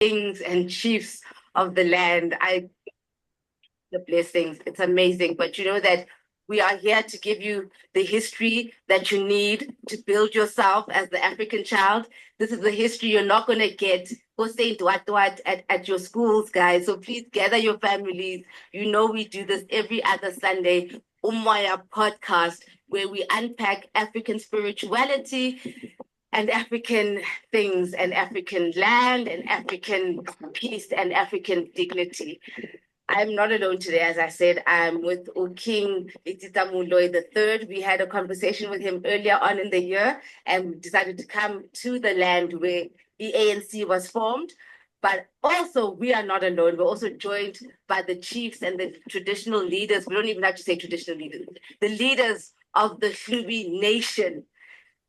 kings and chiefs of the land. The blessings. It's amazing. But you know that we are here to give you the history that you need to build yourself as the African child. This is the history you're not going to get at your schools, guys. So please gather your families. You know, we do this every other Sunday, Umoya podcast, where we unpack African spirituality and African things and African land and African peace and African dignity. I'm not alone today, as I said. I'm with King Moloi the third. We had a conversation with him earlier on in the year, and we decided to come to the land where the ANC was formed. But also, we are not alone. We're also joined by the chiefs and the traditional leaders. We don't even have to say traditional leaders. The leaders of the Hlubi nation,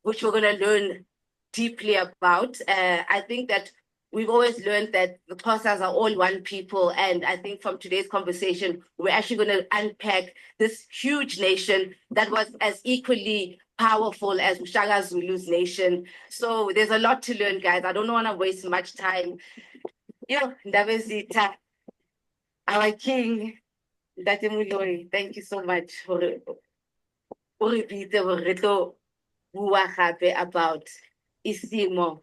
which we're going to learn deeply about. I think that we've always learned that the Xhosas are all one people. And I think from today's conversation, we're actually going to unpack this huge nation that was as equally powerful as Ushaka Zulu's nation. So there's a lot to learn, guys. I don't want to waste much time. Yo, Ndabezitha, our king, Ntate Moloi, thank you so much for bua gape about isimo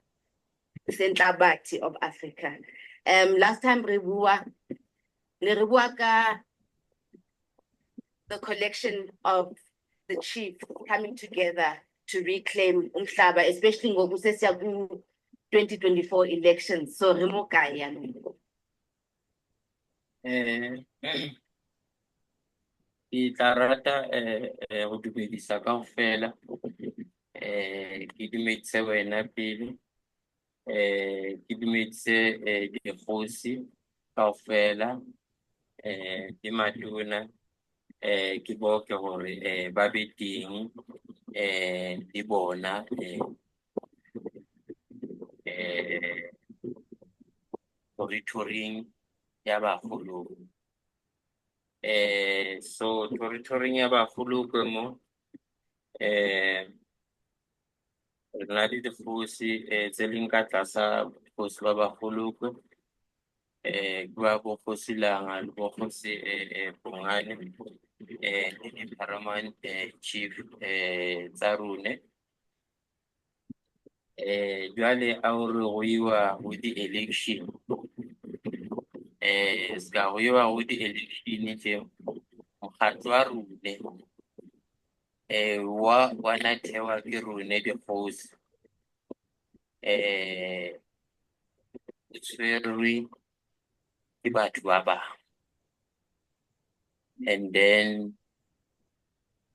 senhlabathi of Africa. Last time ne re bua ka the collection of the chiefs coming together to reclaim umhlaba, especially ngoku sesiya ku 2024 elections. So re mo kae yaanong? Ke tla rata go dumedisa kaofela ke dumedise wena pele ke dumedise dikgosi kaofela ke matona ke boke gore ba be teng le bona territory-ing ya bagolo. So territory ya bagolo ke mo re na le dikgosi tse leng ka tlasa bokgosi ba bagolo ke ba bokgosi Langa le bokgosi Bongane le di-paramount chief tsa rone. Jwale a o re go iwa go di-election ska go iwa go di-election tse mokgatlo wa rone wa nathewa ke rone dikgosi o tshwerwe ke batho ba bang, and then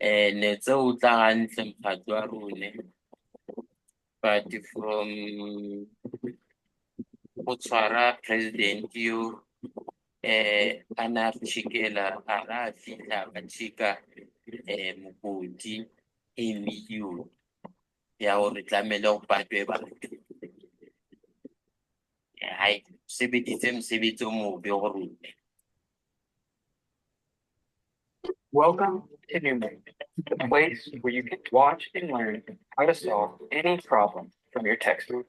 ne tse o tla gantle mokgatlo wa rone, but from go tshwara president yo a na tšhikela a ra fitlha ba tšhika mokoti million ya gore tlamele go patwe batho. Hai sebeditse mosebetsi o mobe go rone. Welcome to Newman, a place where you can watch and learn how to solve any problem from your textbook.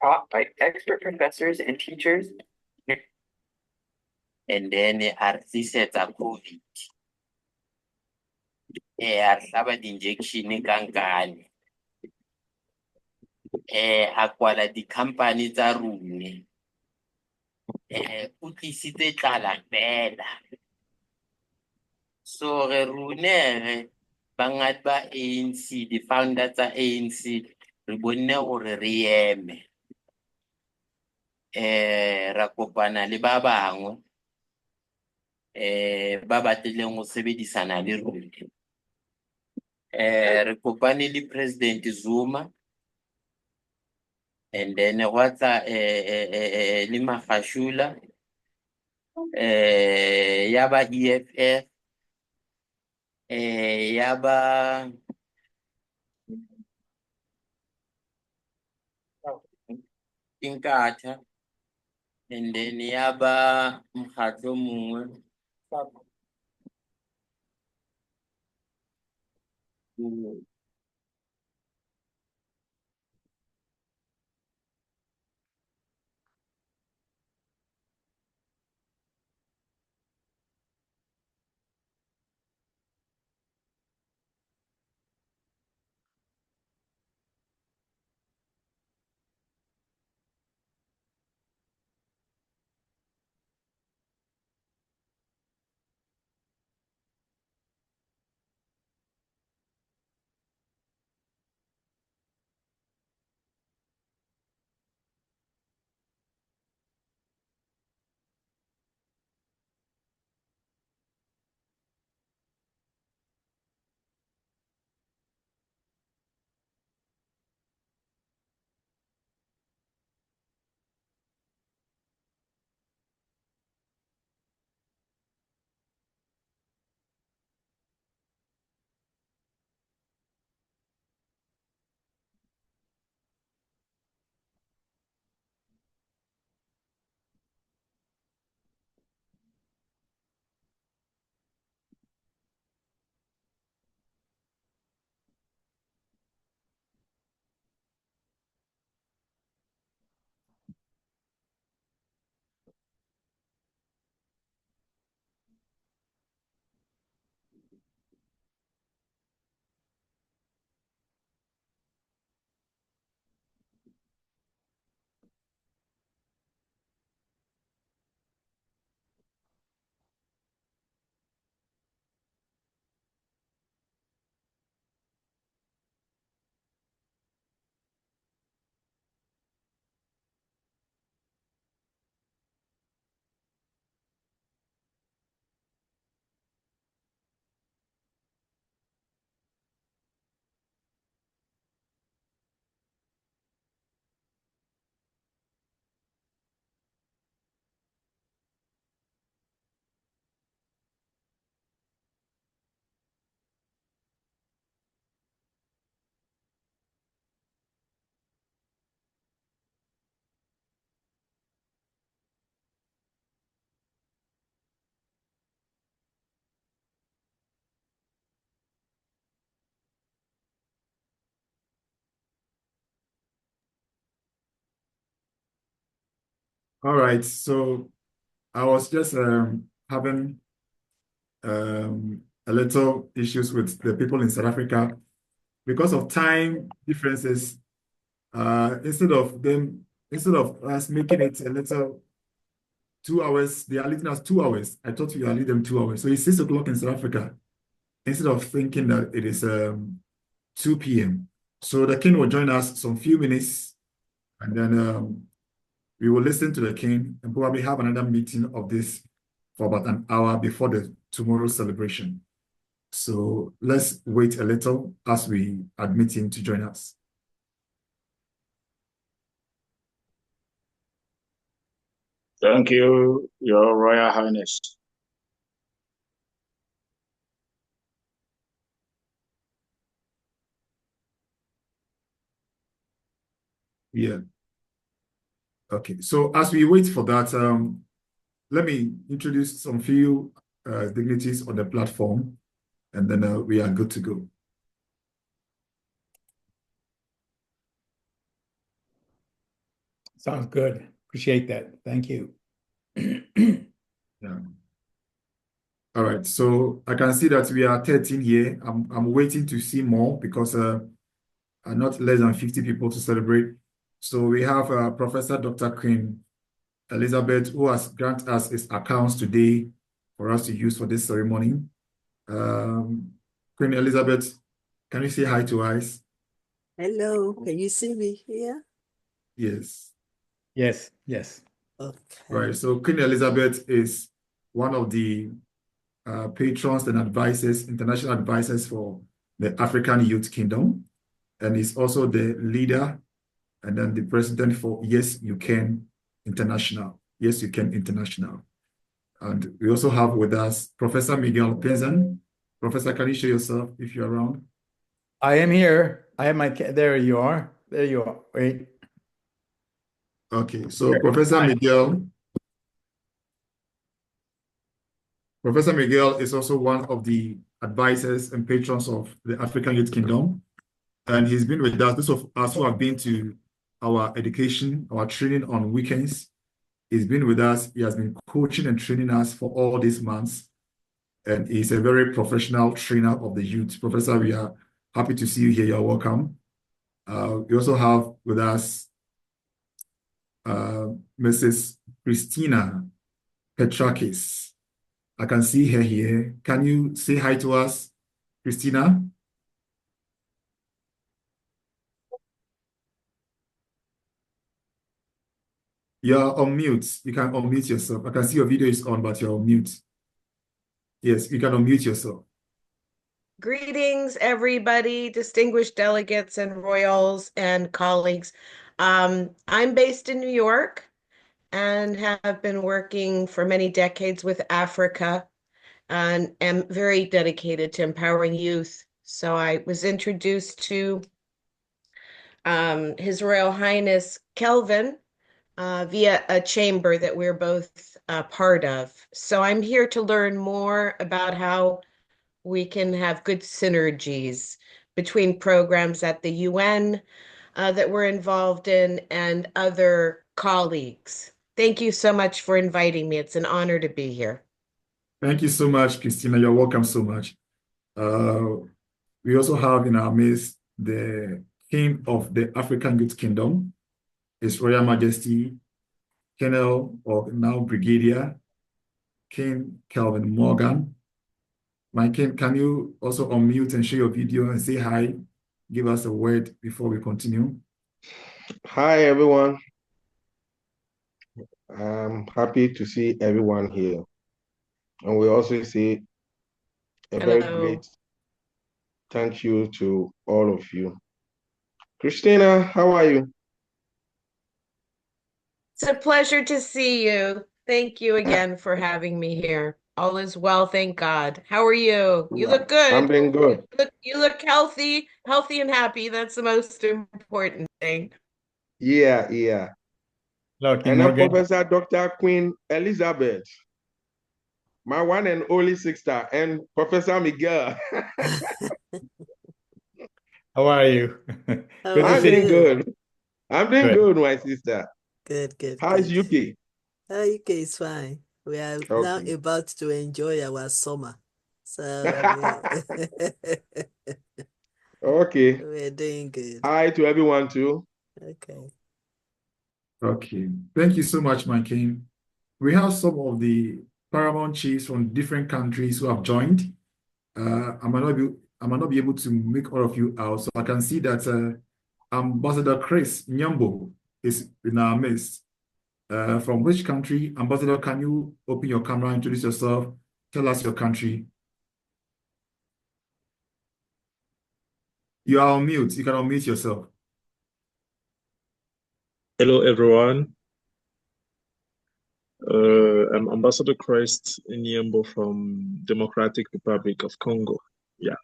Taught by expert professors and teachers. And then a tlisetsa COVID. A hlaba di-injection kankane. A kwala di-company tsa rone. O tlisitse tlala fela. So re rune bangata ba ANC, di-founder tsa ANC, re bonne gore re eme. Ra kopana le ba bangwe ba batlileng go sebedisana le rone. Re kopane le President Zuma, and then what's le Magashula, yaba EFF, yaba Inkatha, and then yaba mokgatlo mongwe All right. So I was just having a little issues with the people in South Africa because of time differences. Instead of us making it a little 2 hours, they are leaving us 2 hours. I thought we are leaving them 2 hours. So it's 6 o'clock in South Africa instead of thinking that it is 2 p.m. So the king will join us some few minutes and then we will listen to the king and probably have another meeting of this for about an hour before the tomorrow celebration. So let's wait a little as we admit him to join us. Thank you, Your Royal Highness. Yeah. Okay. So as we wait for that, let me introduce some few dignitaries on the platform, and then we are good to go. Sounds good. Appreciate that. Thank you. Yeah. All right. So I can see that we are 13 here. I'm waiting to see more because not less than 50 people to celebrate. So we have Professor Dr. Queen Elizabeth, who has granted us his accounts today for us to use for this ceremony. Queen Elizabeth, can you say hi to us? Hello, can you see me here? Yes. Yes, yes. Okay. Right. So Queen Elizabeth is one of the patrons and advisors, international advisors for the African Youth Kingdom, and is also the leader and then the president for Y.Y.C.I International. Y.Y.C.I International. And we also have with us Professor Miguel Penzan. Professor, can you show yourself if you're around? I am here. I have my, there you are. There you are. Wait. Okay, so Professor Miguel is also one of the advisors and patrons of the African Youth Kingdom. And he's been with us, those of us who have been to our education, our training on weekends. He's been with us. He has been coaching and training us for all these months. And he's a very professional trainer of the youth. Professor, we are happy to see you here. You're welcome. We also have with us Mrs. Christina Petrakis. I can see her here. Can you say hi to us, Christina? You're on mute. You can unmute yourself. I can see your video is on, but you're on mute. Yes, you can unmute yourself. Greetings, everybody, distinguished delegates and royals and colleagues. I'm based in New York and have been working for many decades with Africa and am very dedicated to empowering youth. So I was introduced to His Royal Highness Kelvin via a chamber that we're both part of. So I'm here to learn more about how we can have good synergies between programs at the UN that we're involved in and other colleagues. Thank you so much for inviting me. It's an honor to be here. Thank you so much, Christina. You're welcome so much. We also have in our midst the King of the African Youth Kingdom, His Royal Majesty, Colonel or now Brigadier, King Calvin Morgan. My king, can you also unmute and share your video and say hi? Give us a word before we continue. Hi, everyone. I'm happy to see everyone here. And we also say a very great thank you to all of you. Christina, how are you? It's a pleasure to see you. Thank you again for having me here. All is well, thank God. How are you? You look good. I'm doing good. You look healthy and happy. That's the most important thing. Yeah, yeah. Looking And more then good. Professor Dr. Queen Elizabeth, my one and only sister, and Professor Miguel. How are you? Good to I'm see doing you. good. I'm doing Good. good, my sister. Good, good, How's good. UK? AYK is fine. We are now Okay. about to enjoy our summer. So Okay. we're doing good. Hi to everyone too. Okay. Okay. Thank you so much, my king. We have some of the paramount chiefs from different countries who have joined. I might not be able to make all of you out. So I can see that Ambassador Chris Nyambo is in our midst. From which country? Ambassador, can you open your camera, introduce yourself, tell us your country? You are on mute. You can unmute yourself. Hello, everyone. I'm Ambassador Christ Nyembo from Democratic Republic of Congo. Yeah,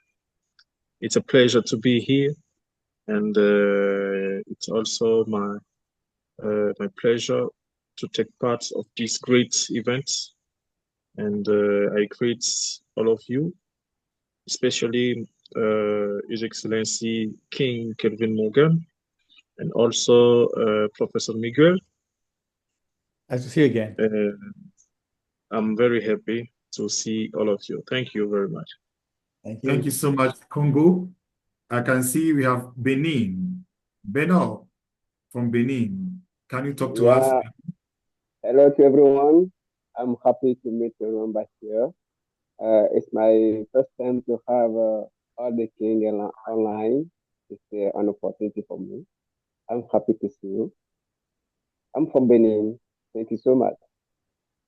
it's a pleasure to be here, and it's also my pleasure to take part of this great event. And I greet all of you, especially His Excellency King Kelvin Morgan, and also Professor Miguel. Nice to see you again. I'm very happy to see all of you. Thank you very much. Thank Thank you. you so much, Congo. I can see we have Benin. Beno from Benin. Can you talk to us? Yeah, hello to everyone. I'm happy to meet everyone back here. It's my first time to have all the king online. It's an opportunity for me. I'm happy to see you. I'm from Benin. Thank you so much.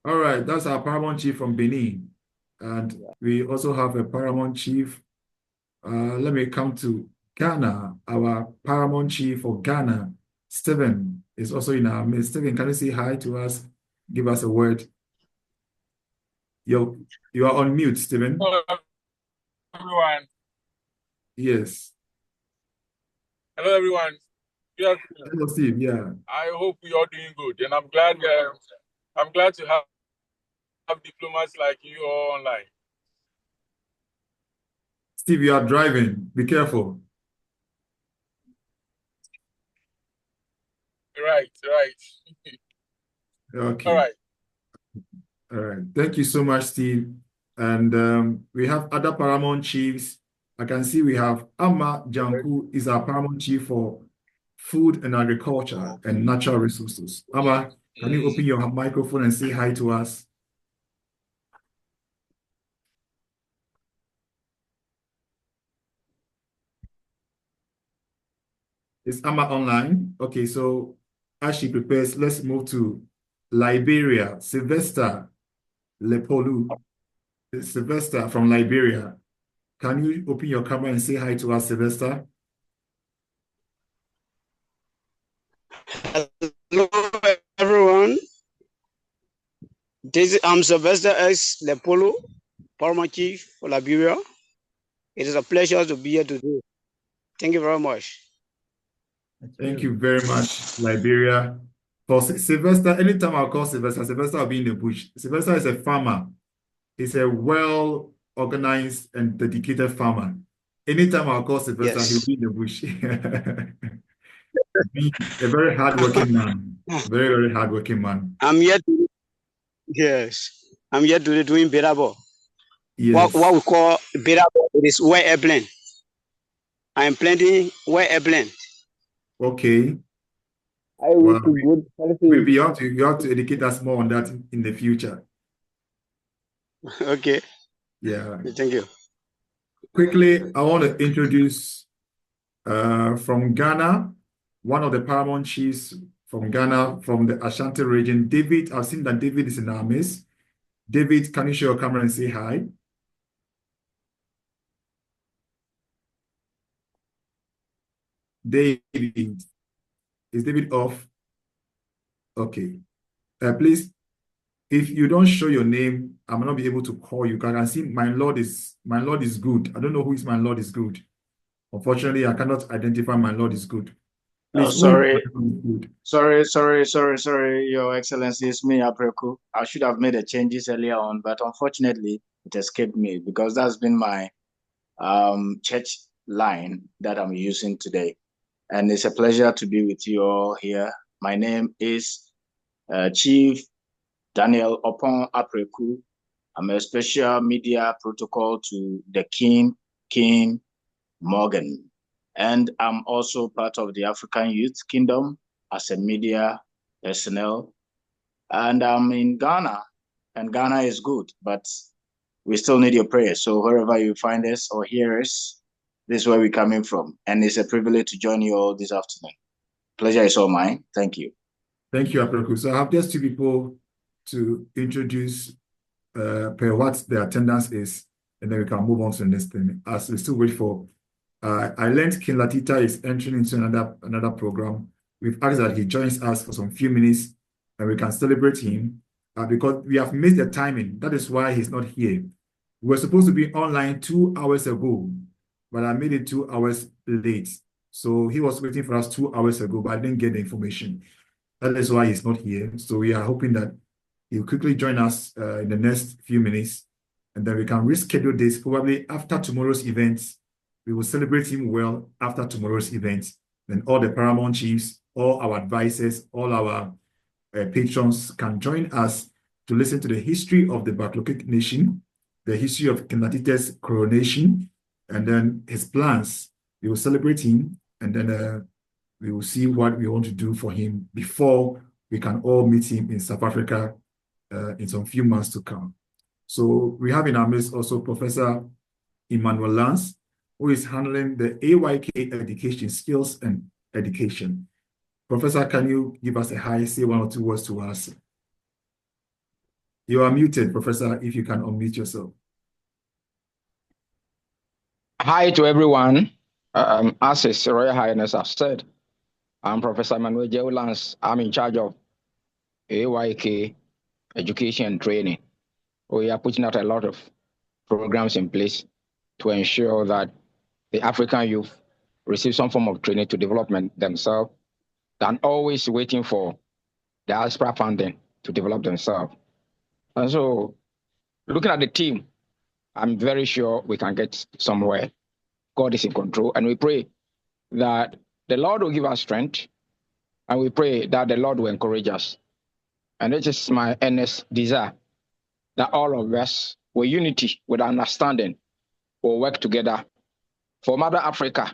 All right, that's our paramount chief from Benin. And Yeah. we also have a paramount chief. Let me come to Ghana. Our paramount chief for Ghana, Stephen, is also in our midst. Stephen, can you say hi to us? Give us a word. You are on mute, Stephen. Hello, everyone. Yes. Hello, everyone. Good afternoon. Hello, Steve. Yeah. I hope we are doing good, and I'm glad to have diplomats like you all online. Steve, you are driving. Be careful. Right. Okay. All right. All right. Thank you so much, Steve. And we have other paramount chiefs. I can see we have Amma Janku is our paramount chief for food and agriculture and natural resources. Amma, can you open your microphone and say hi to us? Is Amma online? Okay, so as she prepares, let's move to Liberia. Sylvester Lepolu. Sylvester from Liberia. Can you open your camera and say hi to us, Sylvester? Hello, everyone. I'm Sylvester S. Lepolo, Paramount Chief for Liberia. It is a pleasure to be here today. Thank you very much. Thank you very much, Liberia. For Sylvester, anytime I call Sylvester, Sylvester will be in the bush. Sylvester is a farmer. He's a well-organized and dedicated farmer. Anytime I call Sylvester, he'll Yes. be in the bush. A very hardworking man. Very, very hardworking man. I'm here to, yes. I'm here today doing Berabo. Yes. What we call Berabo, it is wet blend. I am planting wet blend. Okay. I wish you good healthy. Maybe you have to educate us more on that in the future. Okay. Yeah. Thank you. Quickly, I want to introduce from Ghana, one of the paramount chiefs from Ghana, from the Ashanti region, David. I've seen that David is in our midst. David, can you show your camera and say hi? David. Is David off? Okay. Please, if you don't show your name, I may not be able to call you. Because I can see my Lord is good. I don't know who is my Lord is good. Unfortunately, I cannot identify my Lord is good. Oh, Please, who is sorry. my Lord is good? Sorry, Your Excellency. It's me, Apreku. I should have made the changes earlier on, but unfortunately, it escaped me because that's been my church line that I'm using today. And it's a pleasure to be with you all here. My name is Chief Daniel Opon Apreku. I'm a special media protocol to the King Morgan. And I'm also part of the African Youth Kingdom as a media personnel. And I'm in Ghana, and Ghana is good, but we still need your prayers. So wherever you find us or hear us, this is where we're coming from. And it's a privilege to join you all this afternoon. Pleasure is all mine. Thank you. Thank you, Apreku. So I have just two people to introduce per what the attendance is, and then we can move on to the next thing. As we still wait for, I learned King Latita is entering into another program. We've asked that he joins us for some few minutes, and we can celebrate him because we have missed the timing. That is why he's not here. We were supposed to be online 2 hours ago, but I made it 2 hours late. So he was waiting for us 2 hours ago, but I didn't get the information. That is why he's not here. So we are hoping that he'll quickly join us in the next few minutes, and then we can reschedule this probably after tomorrow's event. We will celebrate him well after tomorrow's event. Then all the Paramount Chiefs, all our advisors, all our patrons can join us to listen to the history of the Baklokik Nation, the history of King Latita's coronation, and then his plans. We will celebrate him, and then we will see what we want to do for him before we can all meet him in South Africa in some few months to come. So we have in our midst also Professor Emmanuel Lance, who is handling the AYK education, skills and education. Professor, can you give us a hi, say one or two words to us? You are muted, Professor, if you can unmute yourself. Hi to everyone. As His Royal Highness has said, I'm Professor Emmanuel J. Lance. I'm in charge of AYK education and training. We are putting out a lot of programs in place to ensure that the African youth receive some form of training to develop themselves than always waiting for diaspora funding to develop themselves. And so, looking at the team, I'm very sure we can get somewhere. God is in control, and we pray that the Lord will give us strength, and we pray that the Lord will encourage us. And it is my earnest desire that all of us, with unity, with understanding, will work together for Mother Africa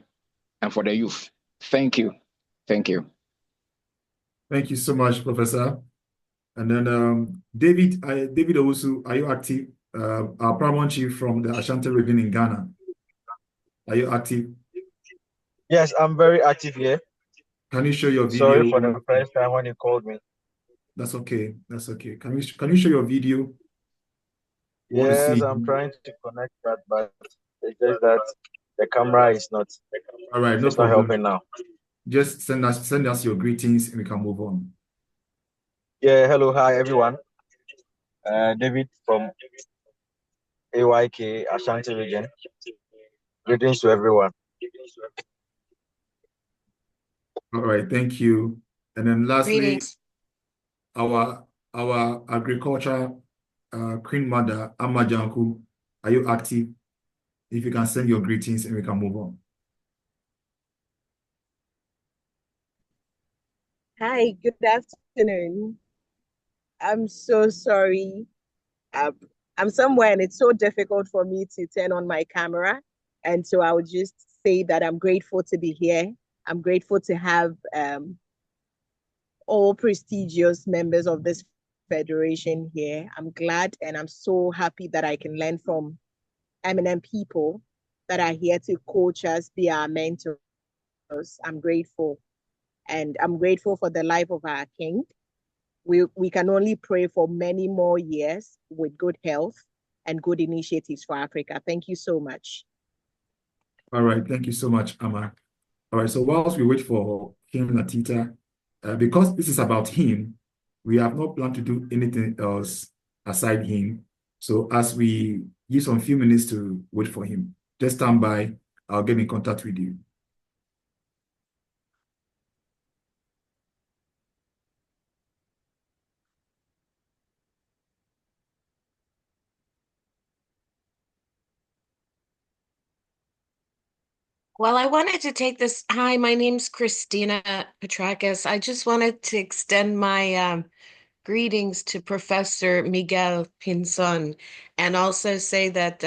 and for the youth. Thank you. Thank you. Thank you so much, Professor. And then David Owusu, are you active? Our Paramount Chief from the Ashanti region in Ghana. Are you active? Yes, I'm very active here. Can you show your video? Sorry for the first time when you called me. That's okay. That's okay. Can you show your video? Yes, I'm trying to connect that, but it's just that the camera is not. All right, no it's problem. not helping now. Just send us your greetings and we can move on. Yeah, hello, hi everyone. David from AYK Ashanti region. Greetings to everyone. All right, thank you. And then lastly, Greetings. our agriculture Queen Mother, Amajanku, are you active? If you can send your greetings and we can move on. Hi, good afternoon. I'm so sorry. I'm somewhere and it's so difficult for me to turn on my camera. And so I would just say that I'm grateful to be here. I'm grateful to have all prestigious members of this federation here. I'm glad and I'm so happy that I can learn from eminent people that are here to coach us, be our mentors. I'm grateful. And I'm grateful for the life of our king. We can only pray for many more years with good health and good initiatives for Africa. Thank you so much. All right, thank you so much, Ama. All right, so whilst we wait for King Latita, because this is about him, we have not planned to do anything else aside him. So as we give some few minutes to wait for him, just stand by. I'll get in contact with you. Well, I wanted to take this. Hi, my name's Christina Petrakis. I just wanted to extend my greetings to Professor Miguel Pinzon, and also say that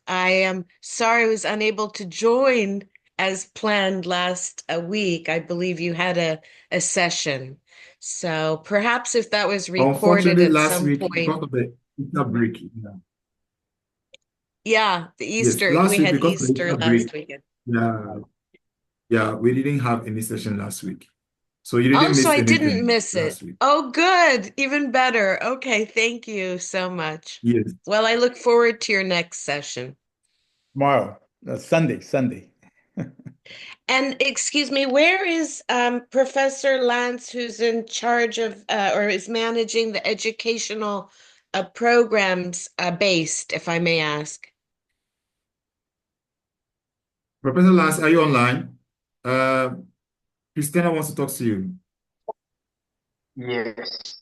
I am sorry I was unable to join as planned last week. I believe you had a session. So perhaps if that was recorded Unfortunately, at last some week, point. because of the Easter break. Yeah. Yeah, the Yes, Easter, last we week, had because of the Easter Easter break. last weekend. Yeah, we didn't have any session last week. So you Oh, didn't so miss I didn't anything miss it. last week. Oh, good. Even better. Okay, thank you so much. Yes. Well, I look forward to your next session. Tomorrow, Sunday. And excuse me, where is Professor Lance, who's in charge of or is managing the educational programs based, if I may ask? Professor Lance, are you online? Christina wants to talk to you. Yes.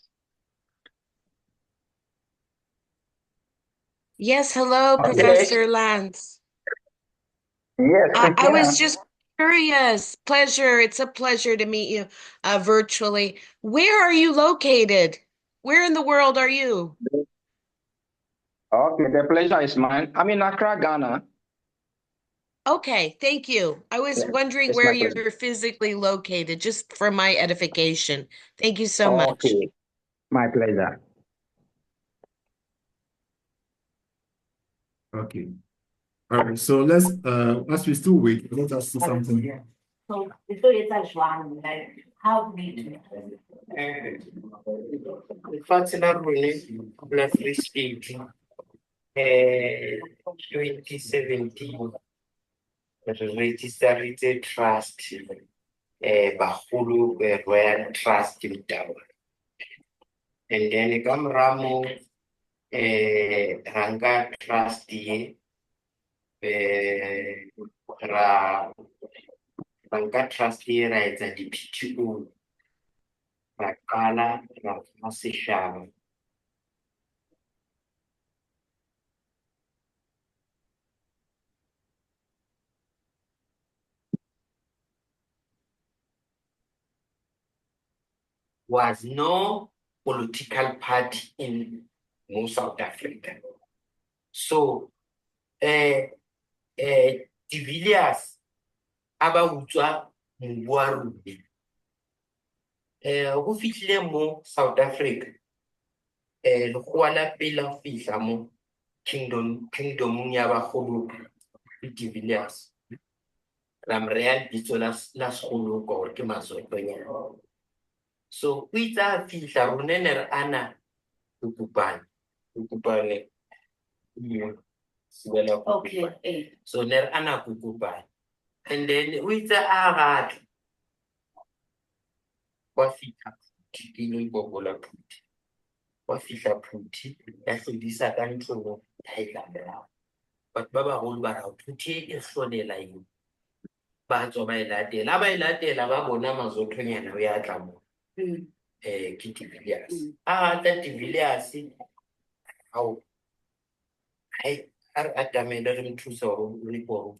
Yes, hello, Yes. Professor Lance. Yes, I was Christina. just curious. Pleasure. It's a pleasure to meet you virtually. Where are you located? Where in the world are you? Okay, the pleasure is mine. I'm in Accra, Ghana. Okay, thank you. I was Yes, wondering it's where my pleasure. you're physically located, just for my edification. Thank you so much. Okay, my pleasure. Okay. All right. So let's, as we still wait, let us see something. So, ito it's jwang, like, how do you Lefatshe la rona la Free State 2017 re registeritse trust bagolo Royal Trust Mtawa, and then ka mora moo ra nka trust ye ra nka trust ye ra etsa di-PTO ra qala ra fa setjhaba. Was no political party in South Africa. So, de Villiers a ba utswa mobu wa rona. Go fihlile mo South Africa, lekgowa la pele la fihla mo kingdomong ya bagolo ke de Villiers. Ra mo rea lebitso la segoloko gore ke Mazothonyana. So o itse a fihla rona ne re ana Bokopane. Okay. So ne re ana Bokopane, and then o itse a rata wa fihla ke ilo ipopola Phuthi. Wa fihla Phuthi ya hlodisa ka ntlong ya e latela. Batho ba bagolo ba ra Phuthi e hlolela eng. Ba tswa ba e latela, ha ba e latela ba bona Mazothonyana o ya tla mo ke de Villiers. A tla de Villiers ao hai a re atamele re mo thusa hore re ipo.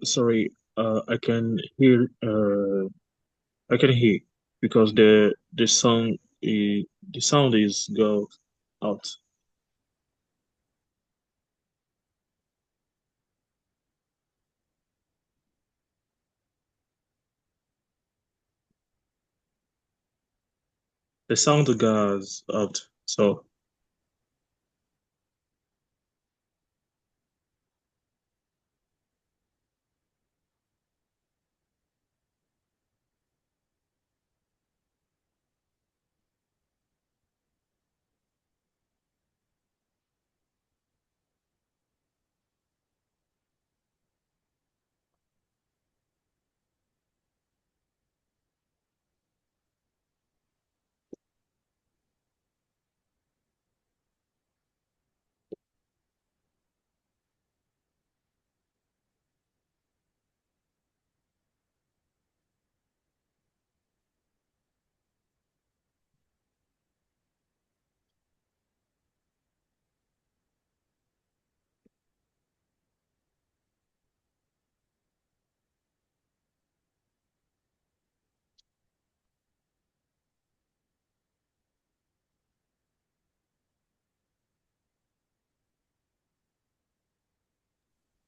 Sorry, I can hear. I can hear because the song the sound is go out. The sound goes out. So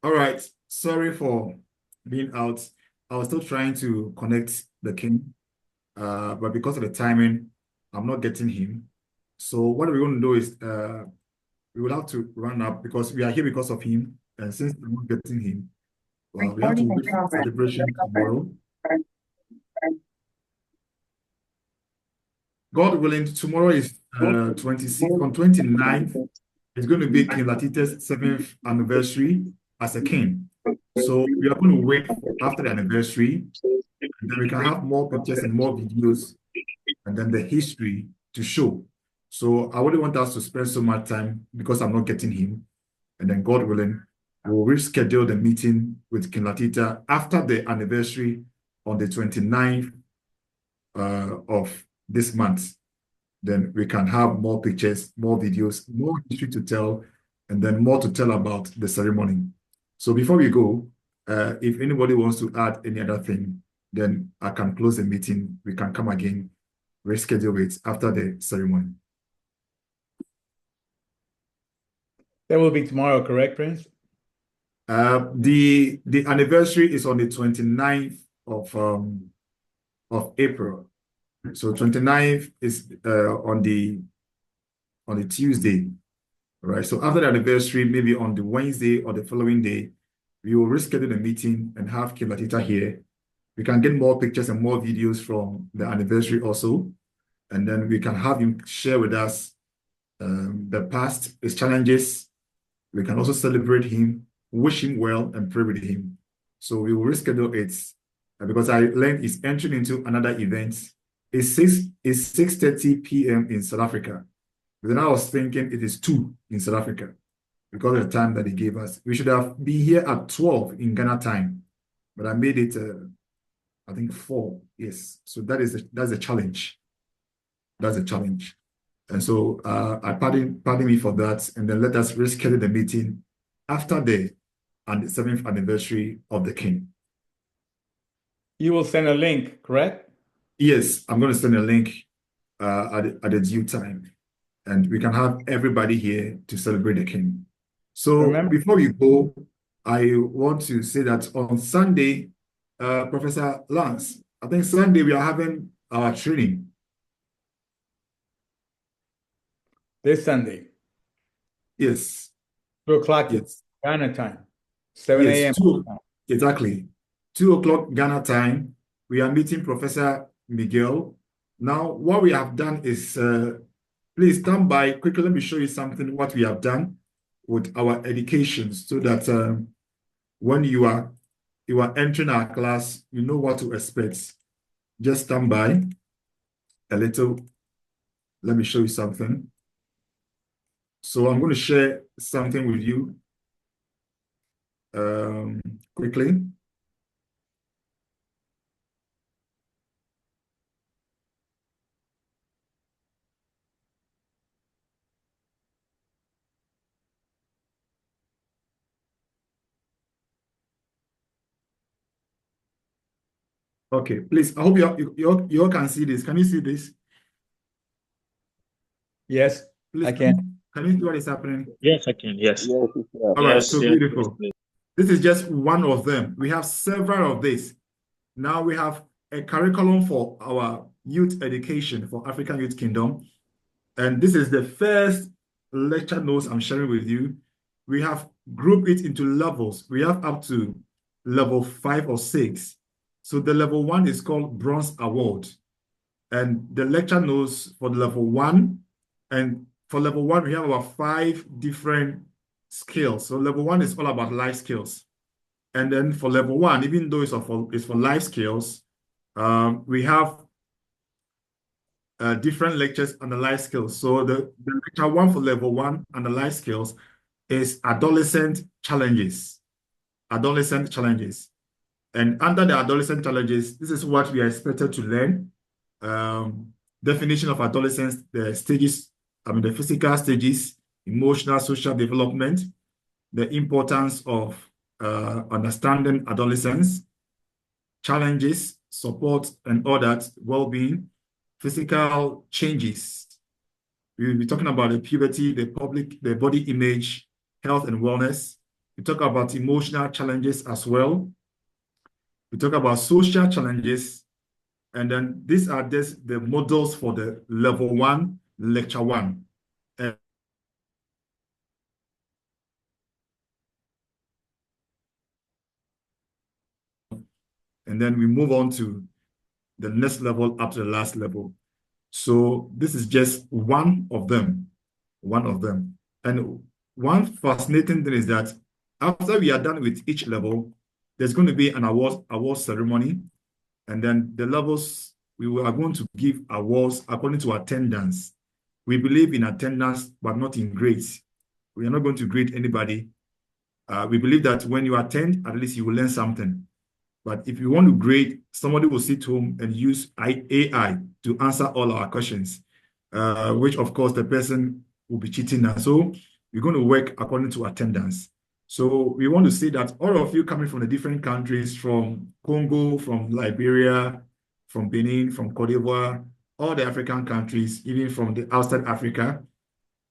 All right. Sorry for being out. I was still trying to connect the king, but because of the timing, I'm not getting him. So what we're going to do is we will have to run up because we are here because of him. And since I'm not getting him, well, we have to wait for celebration tomorrow. God willing, tomorrow is 26th. On 29th, it's going to be King Latite's 7th anniversary as a king. So we are going to wait after the anniversary, and then we can have more pictures and more videos, and then the history to show. So I wouldn't want us to spend so much time because I'm not getting him. And then God willing, we'll reschedule the meeting with King Latita after the anniversary on the 29th of this month. Then we can have more pictures, more videos, more history to tell, and then more to tell about the ceremony. So before we go, if anybody wants to add any other thing, then I can close the meeting. We can come again, reschedule it after the ceremony. That will be tomorrow, correct, Prince? The anniversary is on the 29th of April. So 29th is on the Tuesday, right? So after the anniversary, maybe on the Wednesday or the following day, we will reschedule the meeting and have Kibatita here. We can get more pictures and more videos from the anniversary also, and then we can have him share with us the past, his challenges. We can also celebrate him, wish him well, and pray with him. So we will reschedule it because I learned he's entering into another event. It's 6:30 p.m. in South Africa. But then I was thinking it is 2 in South Africa because of the time that he gave us. We should have been here at 12 in Ghana time, but I made it, I think 4. Yes. So that's a challenge. That's a challenge. And so I pardon me for that. And then let us reschedule the meeting after the 7th anniversary of the king. You will send a link, correct? Yes, I'm going to send a link at the due time. And we can have everybody here to celebrate the king. So Remember, before we go, I want to say that on Sunday, Professor Lance, I think Sunday we are having our training. this Sunday, Yes, 2 o'clock yes, Ghana time, 7 yes, a.m. exactly. 2 o'clock Ghana time, we are meeting Professor Miguel. Now, what we have done is, please stand by quickly. Let me show you something, what we have done with our education so that when you are entering our class, you know what to expect. Just stand by a little. Let me show you something. So I'm going to share something with you quickly. Okay, please. I hope you all can see this. Can you see this? Yes, Please, I can. can you see what is happening? Yes, I can. Yes. Yes, sir. All right, Yes. so Yes. beautiful. Yes. This is just one of them. We have several of these. Now we have a curriculum for our youth education for African Youth Kingdom. And this is the first lecture notes I'm sharing with you. We have grouped it into levels. We have up to level 5 or 6. So the level 1 is called Bronze Award. And the lecture notes for the level 1. And for level 1, we have about 5 different skills. So level 1 is all about life skills. And then for level 1, even though it's for life skills, we have different lectures on the life skills. So the lecture 1 for level 1 on the life skills is adolescent challenges. Adolescent challenges. And under the adolescent challenges, this is what we are expected to learn. Definition of adolescence, the stages, the physical stages, emotional, social development, the importance of understanding adolescence, challenges, support, and all that, well-being, physical changes. We will be talking about the puberty, the body image, health and wellness. We talk about emotional challenges as well. We talk about social challenges. And then these are just the models for the level 1, lecture 1. And then we move on to the next level up to the last level. So this is just one of them. One of them. And one fascinating thing is that after we are done with each level, there's going to be an award ceremony. And then the levels, we are going to give awards according to attendance. We believe in attendance, but not in grades. We are not going to grade anybody. We believe that when you attend, at least you will learn something. But if you want to grade, somebody will sit home and use AI to answer all our questions, which of course the person will be cheating now. So we're going to work according to attendance. So we want to see that all of you coming from the different countries, from Congo, from Liberia, from Benin, from Cote d'Ivoire, all the African countries, even from the outside Africa,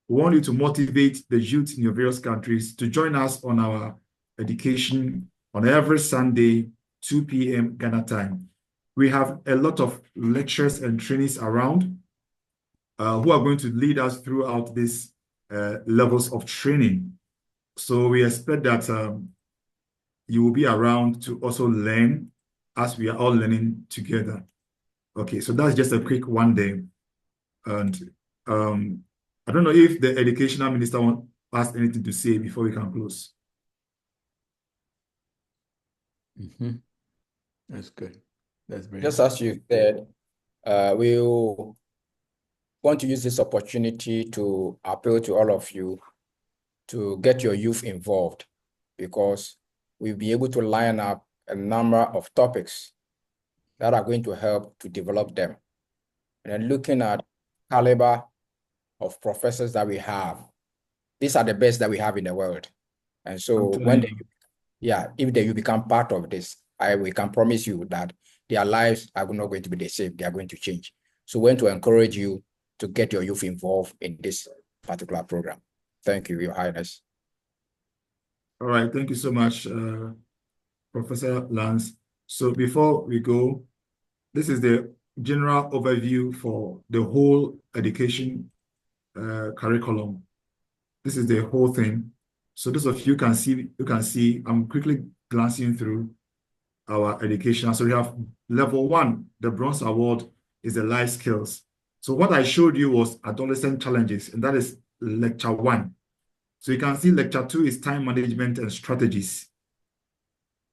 we want you to motivate the youth in your various countries to join us on our education on every Sunday, 2 p.m. Ghana time. We have a lot of lectures and trainings around who are going to lead us throughout these levels of training. So we expect that you will be around to also learn as we are all learning together. Okay, so that's just a quick one day. And I don't know if the educational minister has anything to say before we can close. That's good. That's very Just good. as you said, we want to use this opportunity to appeal to all of you to get your youth involved, because we'll be able to line up a number of topics that are going to help to develop them. And then looking at caliber of professors that we have, these are the best that we have in the world. And so when they, if you become part of this, we can promise you that their lives are not going to be the same. They are going to change. So we want to encourage you to get your youth involved in this particular program. Thank you, Your Highness. All right, thank you so much, Professor Lance. So before we go, this is the general overview for the whole education curriculum. This is the whole thing. So those of you can see, I'm quickly glancing through our education. So we have level 1, the Bronze Award is the life skills. So what I showed you was adolescent challenges, and that is lecture 1. So you can see lecture 2 is time management and strategies.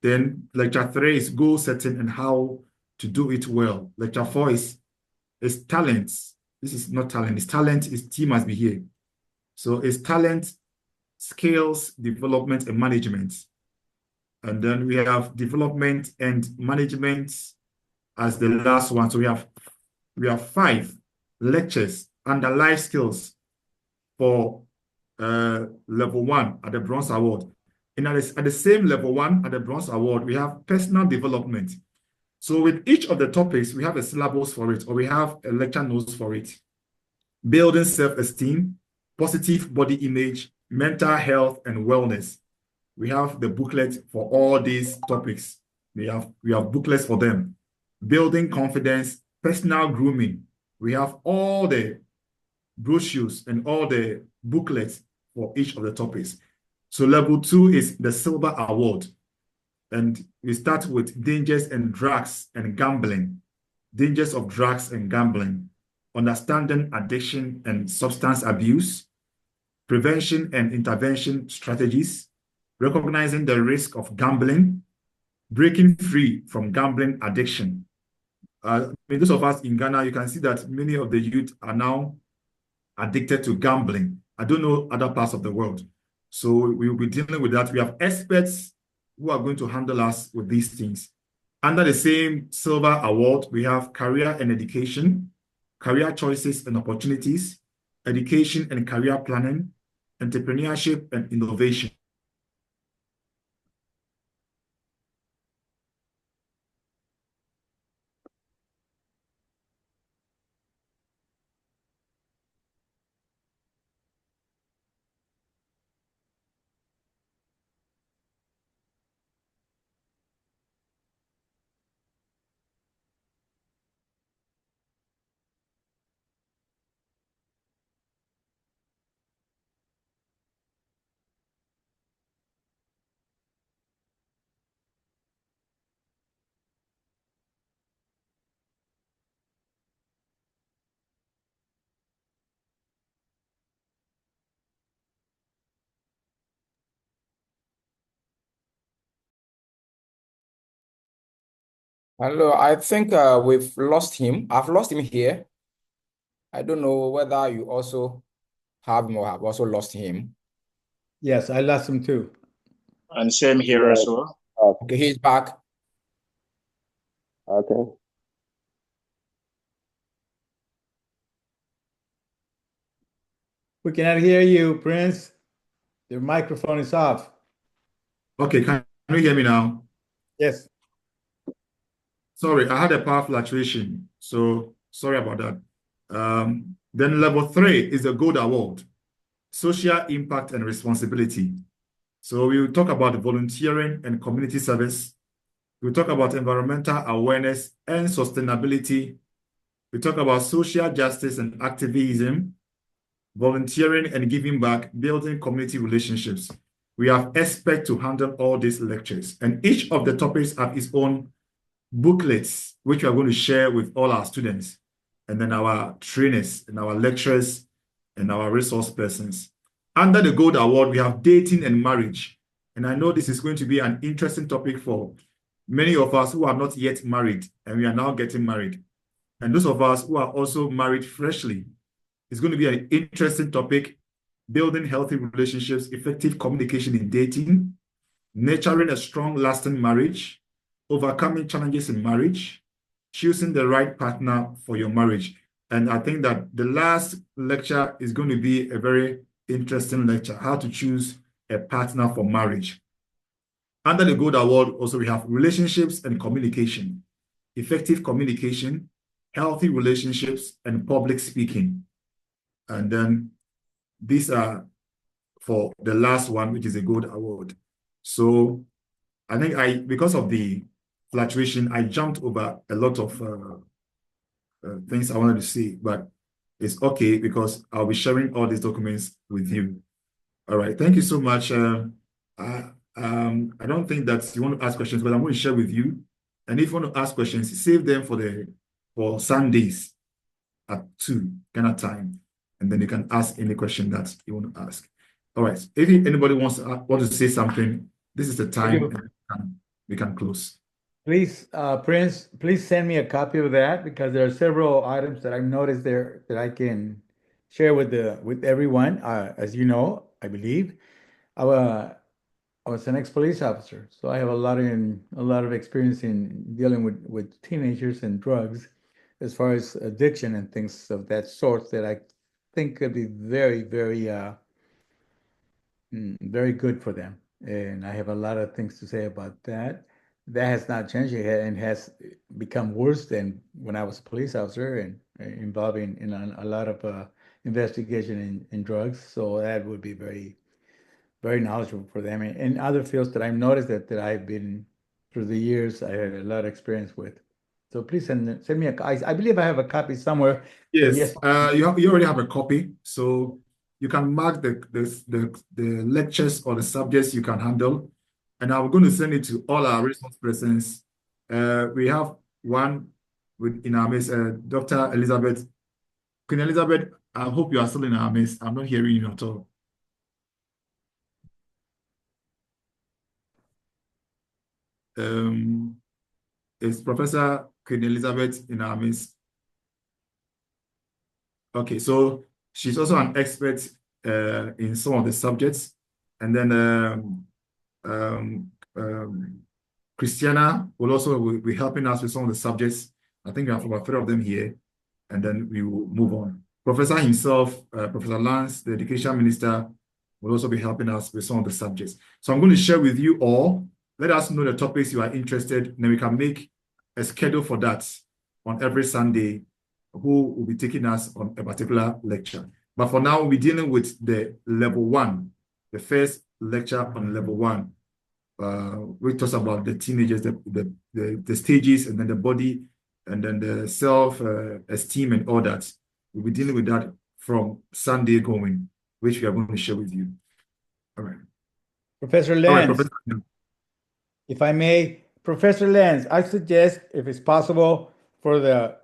Then lecture 3 is goal setting and how to do it well. Lecture 4 is talents. This is not talent, it's talent, is T must be here. So it's talent, skills, development, and management. And then we have development and management as the last one. So we have 5 lectures under life skills for level 1 at the Bronze Award. And at the same level 1 at the Bronze Award, we have personal development. So with each of the topics, we have a syllabus for it, or we have a lecture notes for it. Building self-esteem, positive body image, mental health, and wellness. We have the booklet for all these topics. We have booklets for them. Building confidence, personal grooming. We have all the brochures and all the booklets for each of the topics. So level 2 is the silver award. And we start with dangers and drugs and gambling. Dangers of drugs and gambling. Understanding addiction and substance abuse. Prevention and intervention strategies. Recognizing the risk of gambling. Breaking free from gambling addiction. Those of us in Ghana, you can see that many of the youth are now addicted to gambling. I don't know other parts of the world. So we will be dealing with that. We have experts who are going to handle us with these things. Under the same silver award, we have career and education, career choices and opportunities, education and career planning, entrepreneurship and innovation. Hello, I think we've lost him. I've lost him here. I don't know whether you also have him or have also lost him. Yes, I lost him too. And same here as well. Okay, he's back. Okay. We cannot hear you, Prince. Your microphone is off. Okay, can you hear me now? Yes. Sorry, I had a power fluctuation, so sorry about that. Then level 3 is the gold award, social impact and responsibility. So we will talk about volunteering and community service. We'll talk about environmental awareness and sustainability. We talk about social justice and activism, volunteering and giving back, building community relationships. We have experts to handle all these lectures, and each of the topics have its own booklets, which we are going to share with all our students, and then our trainers and our lecturers and our resource persons. Under the Gold Award, we have dating and marriage. And I know this is going to be an interesting topic for many of us who are not yet married, and we are now getting married. And those of us who are also married freshly, it's going to be an interesting topic, building healthy relationships, effective communication in dating, nurturing a strong, lasting marriage, overcoming challenges in marriage, choosing the right partner for your marriage. And I think that the last lecture is going to be a very interesting lecture, how to choose a partner for marriage. Under the Gold Award, also we have relationships and communication, effective communication, healthy relationships, and public speaking. And then these are for the last one, which is a Gold Award. So I think because of the fluctuation, I jumped over a lot of things I wanted to say, but it's okay because I'll be sharing all these documents with you. All right, thank you so much. I don't think that you want to ask questions, but I'm going to share with you. And if you want to ask questions, save them for Sundays at 2 Ghana time, and then you can ask any question that you want to ask. All right, if anybody wants to say something, this is the time we can close. Please, Prince, please send me a copy of that because there are several items that I've noticed there that I can share with everyone. As you know, I believe I was an ex-police officer, so I have a lot of experience in dealing with teenagers and drugs, as far as addiction and things of that sort that I think could be very, very, very good for them. And I have a lot of things to say about that. that has not changed yet and has become worse than when I was a police officer and involved in a lot of investigation in drugs. So that would be very, very knowledgeable for them. And other fields that I've noticed that I've been through the years, I had a lot of experience with. So please send me I believe I have a copy somewhere. Yes, you already have a copy, so you can mark the lectures or the subjects you can handle, and I'm going to send it to all our resource persons. We have one in our midst, Dr. Elizabeth. Queen Elizabeth, I hope you are still in our midst. I'm not hearing you at all. Is Professor Queen Elizabeth in our midst? Okay, so she's also an expert in some of the subjects. And then Christiana will also be helping us with some of the subjects. I think we have about 3 of them here, and then we will move on. Professor himself, Professor Lance, the education minister, will also be helping us with some of the subjects. So I'm going to share with you all. Let us know the topics you are interested in, and then we can make a schedule for that on every Sunday, who will be taking us on a particular lecture. But for now, we're dealing with the level 1, the first lecture on level 1. We talk about the teenagers, the stages, and then the body, and then the self-esteem and all that. We'll be dealing with that from Sunday going, which we are going to share with you. All right. Professor Lenz. All right, Professor. If I may, Professor Lenz, I suggest, if it's possible, for the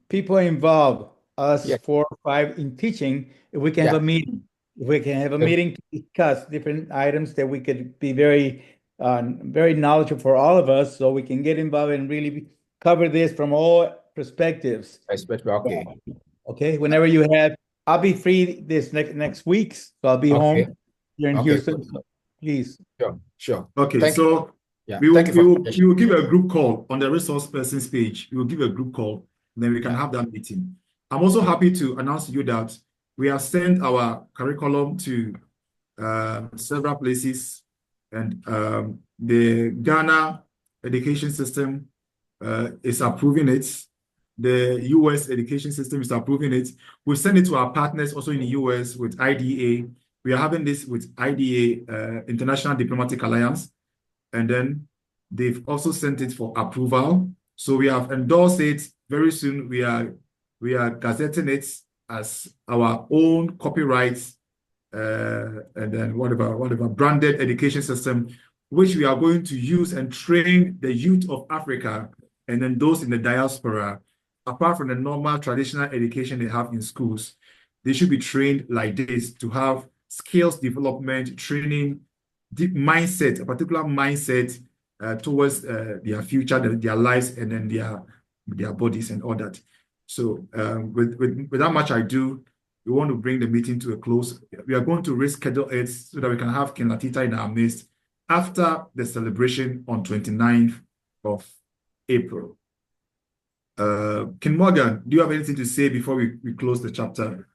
people involved, us 4 or 5 in teaching, if we can have a meeting. If we can have a meeting to discuss different items that we could be very, very knowledgeable for all of us, so we can get involved and really cover this from all perspectives. Okay. Okay, whenever you have, I'll be free this next week, so I'll be home here in Houston. So please. Sure. Okay, so we will give a group call on the resource persons page. We will give a group call, and then we can have that meeting. I'm also happy to announce to you that we have sent our curriculum to several places, and the Ghana education system is approving it. The US education system is approving it. We send it to our partners also in the US with IDA. We are having this with IDA, International Diplomatic Alliance, and then they've also sent it for approval. So we have endorsed it. Very soon we are gazetting it as our own copyright, and then whatever branded education system, which we are going to use and train the youth of Africa and then those in the diaspora. Apart from the normal traditional education they have in schools, they should be trained like this to have skills development, training, deep mindset, a particular mindset towards their future, their lives, and then their bodies and all that. So with that much ado, we want to bring the meeting to a close. We are going to reschedule it so that we can have King Latita in our midst after the celebration on 29th of April. King Morgan, do you have anything to say before we close the chapter?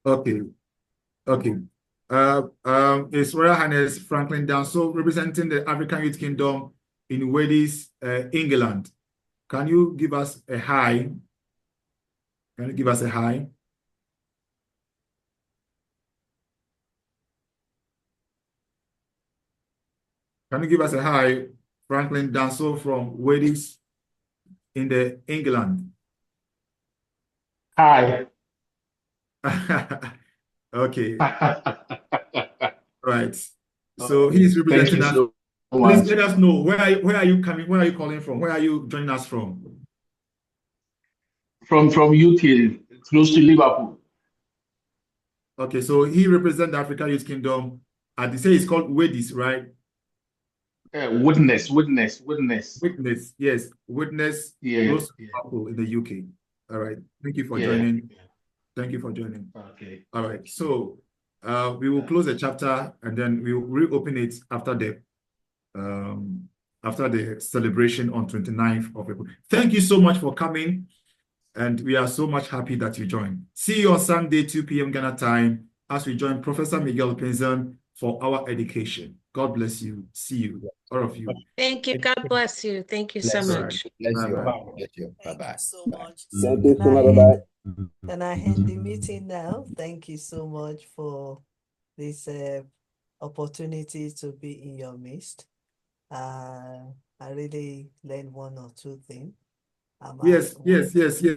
Okay. His Royal Highness Franklin Danso, representing the African Youth Kingdom in Wales, England. Can you give us a hi? Can you give us a hi? Can you give us a hi, Franklin Danso from Wales in the England? Hi. Okay. Right. So he's representing us. So please let us know where are you coming? Where are you calling from? Where are you joining us from? From UK, close to Liverpool. Okay, so he represents the African Youth Kingdom. And they say it's called WEDIS, right? Witness. Witness, yes. Witness close to Liverpool in the UK. All right. Thank you for joining. Thank you for joining. Okay. All right. So we will close the chapter and then we will reopen it after the celebration on 29th of April. Thank you so much for coming. And we are so much happy that you joined. See you on Sunday, 2 p.m. Ghana time, as we join Professor Miguel Pinzon for our education. God bless you. See you, all of you. Thank you. God bless you. Thank you so All right. much. Bless you. Bye-bye. Bless you. Thank Bye-bye. you so Bye. much. Thank you Can so I much. Bye. can I end the meeting now? Thank you so much for this opportunity to be in your midst. I really learned one or two things. Yes.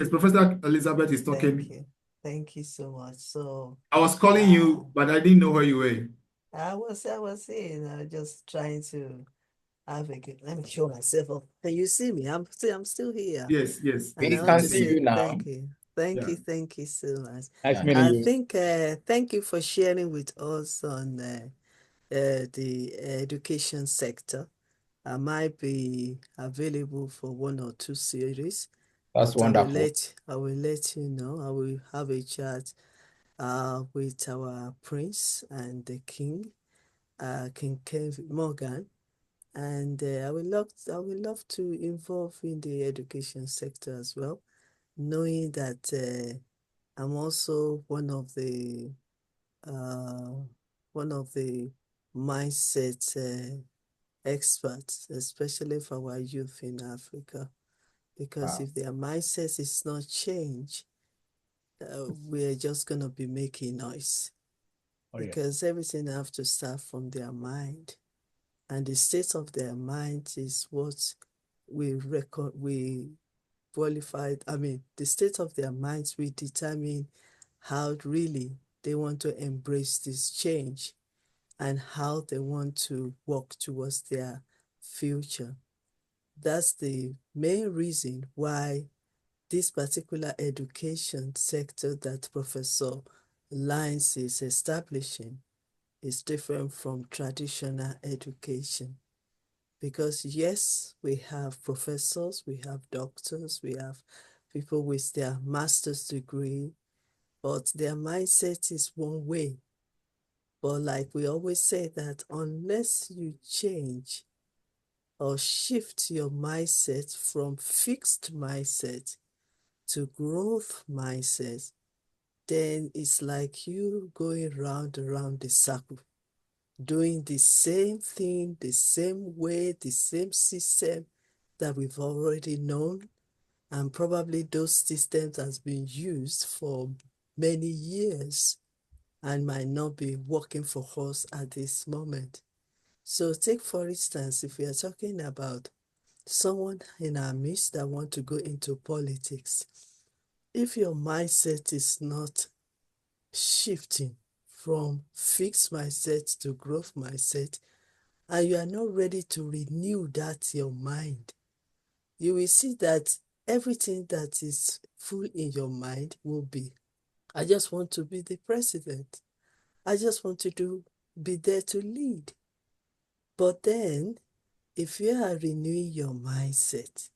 Professor Elizabeth is Thank talking. you. Thank you so much. So I was calling you, but I didn't know where you were. I was here, just trying to have a good. Let me show myself up. Can you see me? I'm still here. Yes. And We I want can to see say you now. thank you. Thank Yeah. you. Thank you so much. Nice Yeah. meeting I you. think thank you for sharing with us on the education sector. I might be available for one or two series, That's but wonderful. I will let you know. I will have a chat with our prince and the king, King Kevin Morgan, and I would love to involve in the education sector as well, knowing that I'm also uh, one of the mindset experts, especially for our youth in Africa. Because Wow. if their mindset is not changed, we're just going to be making noise. Oh, yeah. Because everything have to start from their mind. And the state of their mind is what we qualified. I mean, the state of their minds will determine how really they want to embrace this change and how they want to work towards their future. That's the main reason why this particular education sector that Professor Lyons is establishing is different from traditional education. Because yes, we have professors, we have doctors, we have people with their master's degree, but their mindset is one way. But like we always say that unless you change or shift your mindset from fixed mindset to growth mindset, then it's like you going round around the circle, doing the same thing, the same way, the same system that we've already known. And probably those systems has been used for many years and might not be working for us at this moment. So take for instance, if we are talking about someone in our midst that want to go into politics, if your mindset is not shifting from fixed mindset to growth mindset, and you are not ready to renew that your mind, you will see that everything that is full in your mind will be, I just want to be the president. I just want to be there to lead. But then, if you are renewing your mindset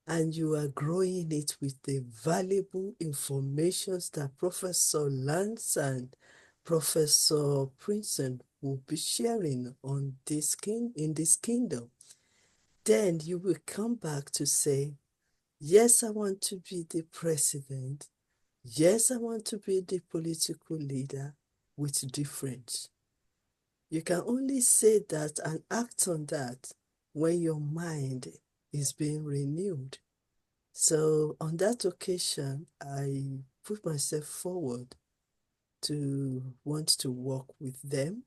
and you are growing it with the valuable information that Professor Lance and Professor Princeton will be sharing on in this kingdom, then you will come back to say, yes, I want to be the president. Yes, I want to be the political leader with difference. You can only say that and act on that when your mind is being renewed. So on that occasion, I put myself forward to want to work with them,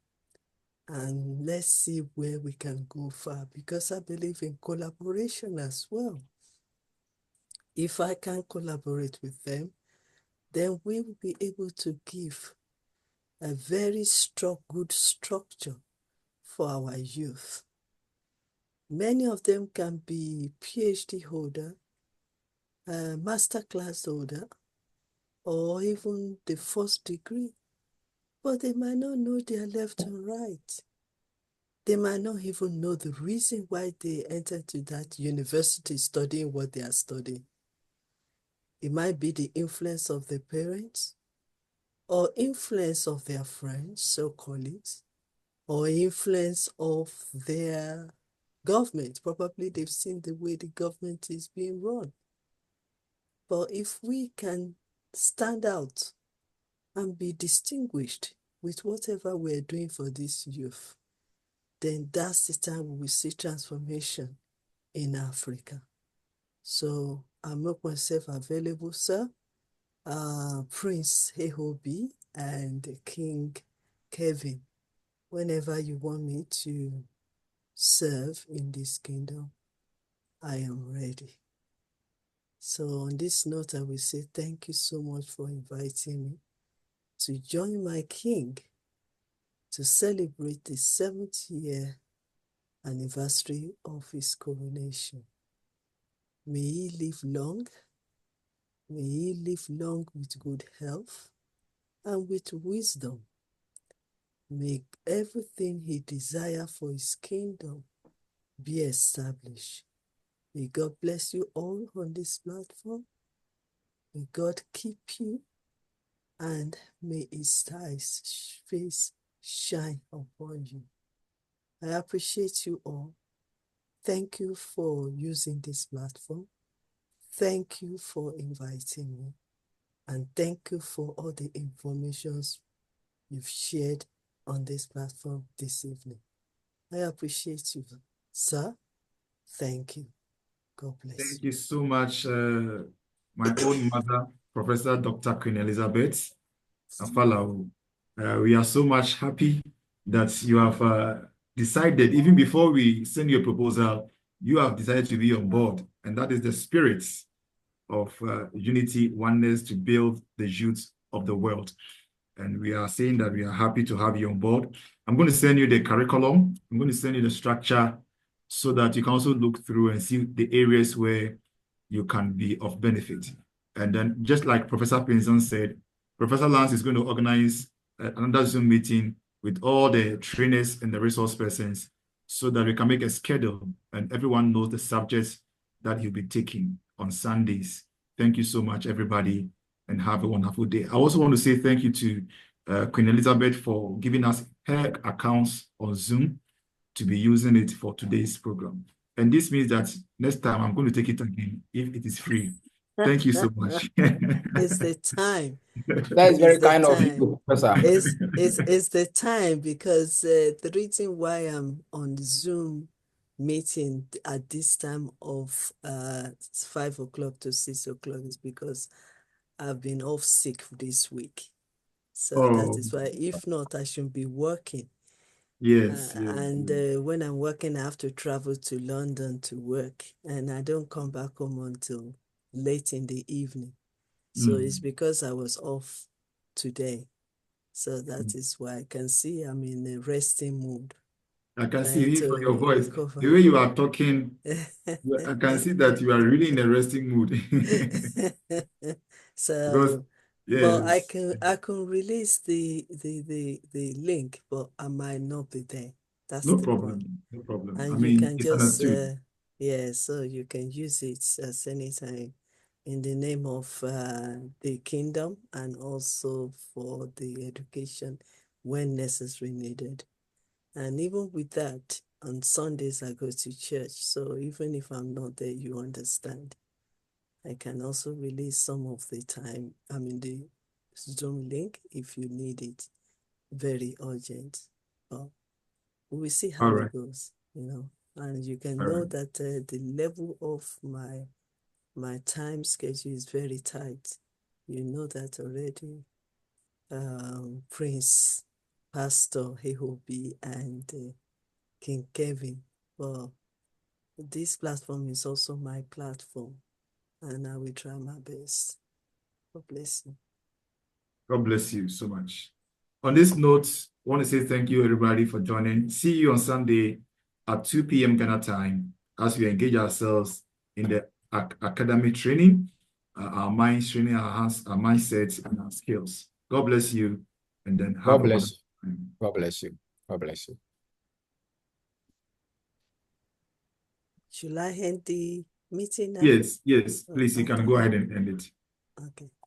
and let's see where we can go far, because I believe in collaboration as well. If I can collaborate with them, then we will be able to give a very good structure for our youth. Many of them can be PhD holder, master class holder, or even the first degree, but they might not know their left and right. They might not even know the reason why they entered to that university studying what they are studying. It might be the influence of the parents, or influence of their friends or colleagues, or influence of their government. Probably they've seen the way the government is being run. But if we can stand out and be distinguished with whatever we're doing for this youth, then that's the time we will see transformation in Africa. So I make myself available, sir. Prince Hehobi and King Kevin, whenever you want me to serve in this kingdom, I am ready. So on this note, I will say thank you so much for inviting me to join my king to celebrate the 7th year anniversary of his coronation. May he live long. May he live long with good health and with wisdom. May everything he desires for his kingdom be established. May God bless you all on this platform. May God keep you, and may his face shine upon you. I appreciate you all. Thank you for using this platform. Thank you for inviting me. And thank you for all the informations you've shared on this platform this evening. I appreciate you, sir. Thank you. God bless you. Thank you so much, my own mother, Professor Dr. Queen Elizabeth Afalawu. We are so much happy that you have decided, even before we send you a proposal, you have decided to be on board. And that is the spirit of unity, oneness to build the youth of the world. And we are saying that we are happy to have you on board. I'm going to send you the curriculum. I'm going to send you the structure so that you can also look through and see the areas where you can be of benefit. And then just like Professor Pinson said, Professor Lance is going to organize another Zoom meeting with all the trainers and the resource persons so that we can make a schedule and everyone knows the subjects that he'll be taking on Sundays. Thank you so much, everybody, and have a wonderful day. I also want to say thank you to Queen Elizabeth for giving us her accounts on Zoom to be using it for today's program. And this means that next time I'm going to take it again if it is free. Thank you so much. It's the time. That is very kind of you, Professor. It's the time because the reason why I'm on Zoom meeting at this time of 5 o'clock to 6 o'clock is because I've been off sick this week. So that is why, if not, I should be working. Yes. And when I'm working, I have to travel to London to work, and I don't come back home until late in the evening. So it's because I was off today. So that is why I can see I'm in a resting mood. I can see from your voice, the way you are talking, I can see that you are really in a resting mood. So, because, but yes. I can release the link, but I might not be there. That's No the problem. point. No problem. And I you mean, can it's just understood. so you can use it as anytime in the name of the kingdom and also for the education when necessary needed. And even with that, on Sundays I go to church. So even if I'm not there, you understand. I can also release some of the time, the Zoom link if you need it. Very urgent. But we'll see how it goes, And you can know that the level of my time schedule is very tight. You know that already. Prince, Pastor Hehobi, and King Kevin. Well, this platform is also my platform, and I will try my best. God bless you. God bless you so much. On this note, I want to say thank you, everybody, for joining. See you on Sunday at 2 p.m. Ghana time as we engage ourselves in the academic training, our minds training, our hands, our mindsets, and our skills. God bless you, and then have a wonderful time. God bless you. God bless you. Should I end the meeting now? Yes, please, you can go ahead and end it. Okay.